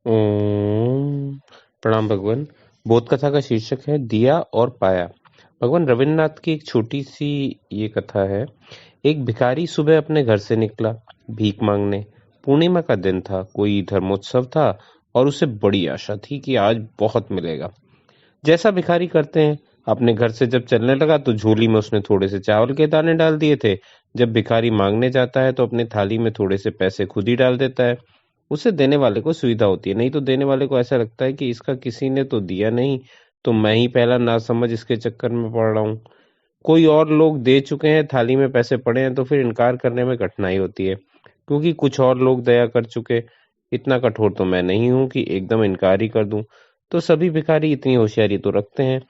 ओम प्रणाम भगवान। बोध कथा का शीर्षक है दिया और पाया। भगवान रविन्द्रनाथ की एक छोटी सी ये कथा है। एक भिखारी सुबह अपने घर से निकला भीख मांगने। पूर्णिमा का दिन था, कोई धर्मोत्सव था और उसे बड़ी आशा थी कि आज बहुत मिलेगा। जैसा भिखारी करते हैं, अपने घर से जब चलने लगा तो झोली में उसने थोड़े से चावल के दाने डाल दिए थे। जब भिखारी मांगने जाता है तो अपनी थाली में थोड़े से पैसे खुद ही डाल देता है। उसे देने वाले को सुविधा होती है, नहीं तो देने वाले को ऐसा लगता है कि इसका किसी ने तो दिया नहीं, तो मैं ही पहला नासमझ इसके चक्कर में पड़ रहा हूँ। कोई और लोग दे चुके हैं, थाली में पैसे पड़े हैं, तो फिर इनकार करने में कठिनाई होती है, क्योंकि कुछ और लोग दया कर चुके। इतना कठोर तो मैं नहीं हूं कि एकदम इनकार ही कर दूं। तो सभी भिखारी इतनी होशियारी तो रखते हैं,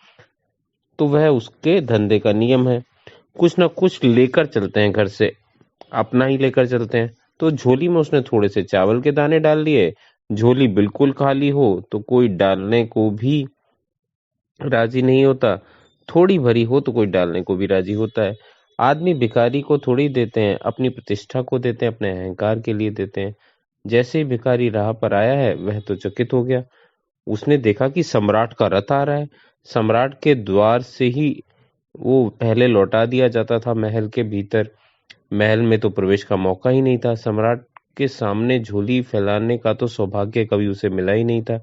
तो वह उसके धंधे का नियम है। कुछ न कुछ लेकर चलते हैं घर से, अपना ही लेकर चलते हैं। तो झोली में उसने थोड़े से चावल के दाने डाल लिए। झोली बिल्कुल खाली हो तो कोई डालने को भी राजी नहीं होता, थोड़ी भरी हो तो कोई डालने को भी राजी होता है। आदमी भिखारी को थोड़ी देते हैं, अपनी प्रतिष्ठा को देते हैं, अपने अहंकार के लिए देते हैं। जैसे ही भिखारी राह पर आया है, वह तो चकित हो गया। उसने देखा कि सम्राट का रथ आ रहा है। सम्राट के द्वार से ही वो पहले लौटा दिया जाता था महल के भीतर। महल में तो प्रवेश का मौका ही नहीं था। सम्राट के सामने झोली फैलाने का तो सौभाग्य कभी उसे मिला ही नहीं था।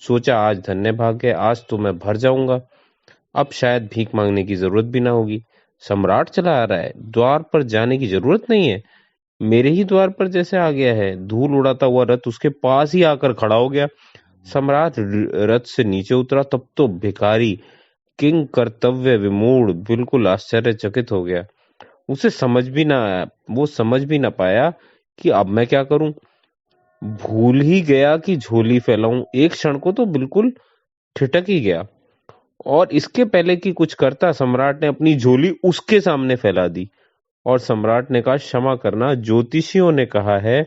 सोचा आज धन्य भाग्य, आज तो मैं भर जाऊंगा। अब शायद भीख मांगने की जरूरत भी ना होगी। सम्राट चला आ रहा है, द्वार पर जाने की जरूरत नहीं है। मेरे ही द्वार पर जैसे आ गया है। धूल उड़ाता हुआ रथ उसके पास ही आकर खड़ा हो गया। सम्राट रथ से नीचे उतरा, तब तो भिखारी किंग कर्तव्य विमूढ़ बिल्कुल आश्चर्यचकित हो गया। उसे समझ भी ना आया, वो समझ भी ना पाया कि अब मैं क्या करूं। भूल ही गया कि झोली फैलाऊं। एक क्षण को तो बिल्कुल ठिठक ही गया। और इसके पहले कि कुछ करता, सम्राट ने अपनी झोली उसके सामने फैला दी। और सम्राट ने कहा, क्षमा करना, ज्योतिषियों ने कहा है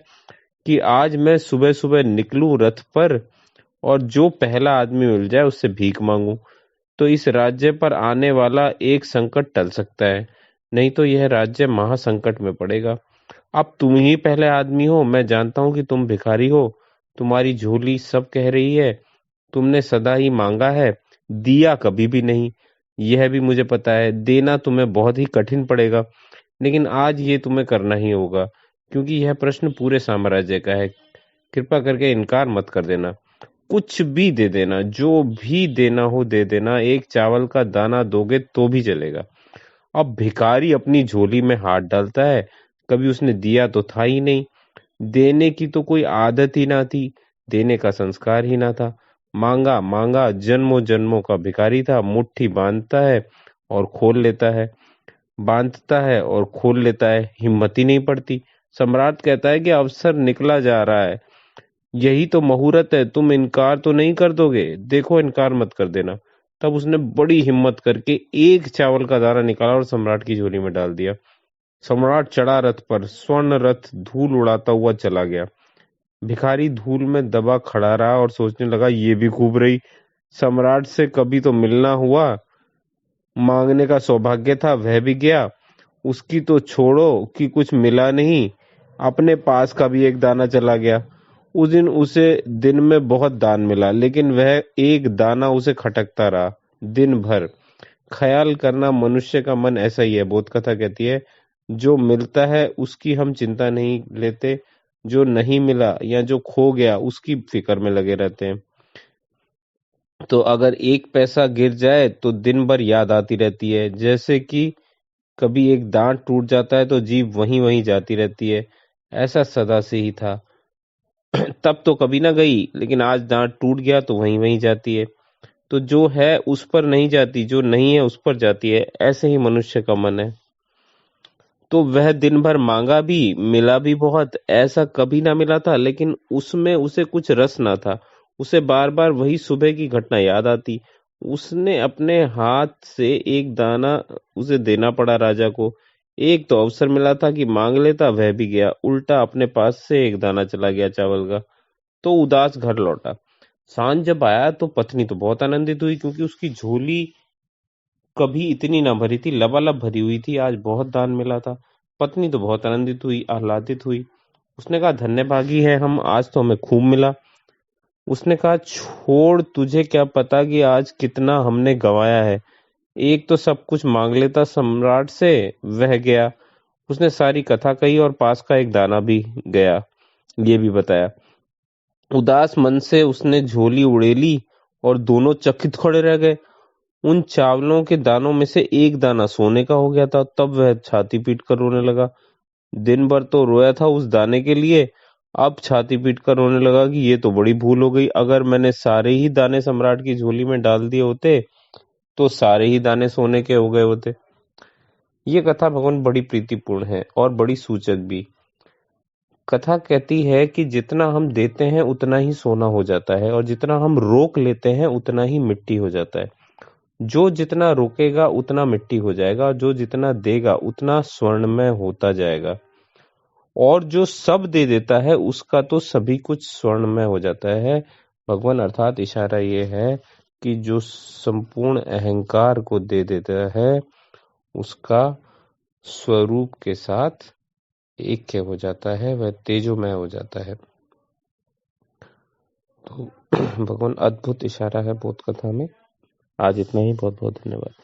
कि आज मैं सुबह सुबह निकलूं रथ पर, और जो पहला आदमी मिल जाए उससे भीख मांगू, तो इस राज्य पर आने वाला एक संकट टल सकता है, नहीं तो यह राज्य महासंकट में पड़ेगा। अब तुम ही पहले आदमी हो। मैं जानता हूं कि तुम भिखारी हो, तुम्हारी झोली सब कह रही है, तुमने सदा ही मांगा है, दिया कभी भी नहीं। यह भी मुझे पता है, देना तुम्हें बहुत ही कठिन पड़ेगा, लेकिन आज ये तुम्हें करना ही होगा, क्योंकि यह प्रश्न पूरे साम्राज्य का है। कृपा करके इनकार मत कर देना। कुछ भी दे देना, जो भी देना हो दे देना। एक चावल का दाना दोगे तो भी चलेगा। अब भिखारी अपनी झोली में हाथ डालता है। कभी उसने दिया तो था ही नहीं, देने की तो कोई आदत ही ना थी, देने का संस्कार ही ना था। मांगा मांगा, जन्मों जन्मों का भिखारी था। मुट्ठी बांधता है और खोल लेता है, बांधता है और खोल लेता है, हिम्मत ही नहीं पड़ती। सम्राट कहता है कि अवसर निकला जा रहा है, यही तो मुहूर्त है, तुम इनकार तो नहीं कर दोगे? देखो, इनकार मत कर देना। तब उसने बड़ी हिम्मत करके एक चावल का दाना निकाला और सम्राट की झोली में डाल दिया। सम्राट चढ़ा रथ पर, स्वर्ण रथ धूल उड़ाता हुआ चला गया। भिखारी धूल में दबा खड़ा रहा और सोचने लगा, ये भी खूब रही। सम्राट से कभी तो मिलना हुआ, मांगने का सौभाग्य था, वह भी गया। उसकी तो छोड़ो कि कुछ मिला नहीं, अपने पास का भी एक दाना चला गया। उस दिन उसे दिन में बहुत दान मिला, लेकिन वह एक दाना उसे खटकता रहा दिन भर। ख्याल करना, मनुष्य का मन ऐसा ही है। बोध कथा कहती है, जो मिलता है उसकी हम चिंता नहीं लेते, जो नहीं मिला या जो खो गया उसकी फिक्र में लगे रहते हैं। तो अगर एक पैसा गिर जाए तो दिन भर याद आती रहती है। जैसे कि कभी एक दांत टूट जाता है तो जीभ वहीं वहीं जाती रहती है। ऐसा सदा से ही था। तब तो कभी ना गई, लेकिन आज दांत टूट गया तो वहीं वहीं जाती है। तो जो है उस पर नहीं जाती, जो नहीं है उस पर जाती है। ऐसे ही मनुष्य का मन है। तो वह दिन भर मांगा भी, मिला भी बहुत। ऐसा कभी ना मिला था, लेकिन उसमें उसे कुछ रस ना था। उसे बार बार वही सुबह की घटना याद आती। उसने अपने हाथ से एक दाना उसे देना पड़ा राजा को। एक तो अवसर मिला था कि मांग लेता, वह भी गया। उल्टा अपने पास से एक दाना चला गया चावल का। तो उदास घर लौटा। सांझ जब आया तो पत्नी तो बहुत आनंदित हुई, क्योंकि उसकी झोली कभी इतनी ना भरी थी, लबालब भरी हुई थी। आज बहुत दान मिला था। पत्नी तो बहुत आनंदित हुई, आह्लादित हुई। उसने कहा, धन्य भागी है हम, आज तो हमें खूब मिला। उसने कहा, छोड़, तुझे क्या पता कि आज कितना हमने गंवाया है। एक तो सब कुछ मांग लेता सम्राट से, वह गया। उसने सारी कथा कही और पास का एक दाना भी गया, ये भी बताया। उदास मन से उसने झोली उड़ेली और दोनों चकित खड़े रह गए। उन चावलों के दानों में से एक दाना सोने का हो गया था। तब वह छाती पीट कर रोने लगा। दिन भर तो रोया था उस दाने के लिए, अब छाती पीट कर रोने लगा कि ये तो बड़ी भूल हो गई। अगर मैंने सारे ही दाने सम्राट की झोली में डाल दिए होते तो सारे ही दाने सोने के हो गए होते। ये कथा भगवान बड़ी प्रीतिपूर्ण है और बड़ी सूचक भी। कथा कहती है कि जितना हम देते हैं उतना ही सोना हो जाता है, और जितना हम रोक लेते हैं उतना ही मिट्टी हो जाता है। जो जितना रोकेगा उतना मिट्टी हो जाएगा, और जो जितना देगा उतना स्वर्णमय होता जाएगा। और जो सब दे देता है उसका तो सभी कुछ स्वर्णमय हो जाता है। भगवान अर्थात इशारा ये है कि जो संपूर्ण अहंकार को दे देता है उसका स्वरूप के साथ ऐक्य हो जाता है, वह तेजोमय हो जाता है। तो भगवान अद्भुत इशारा है बोध कथा में। आज इतना ही। बहुत बहुत धन्यवाद।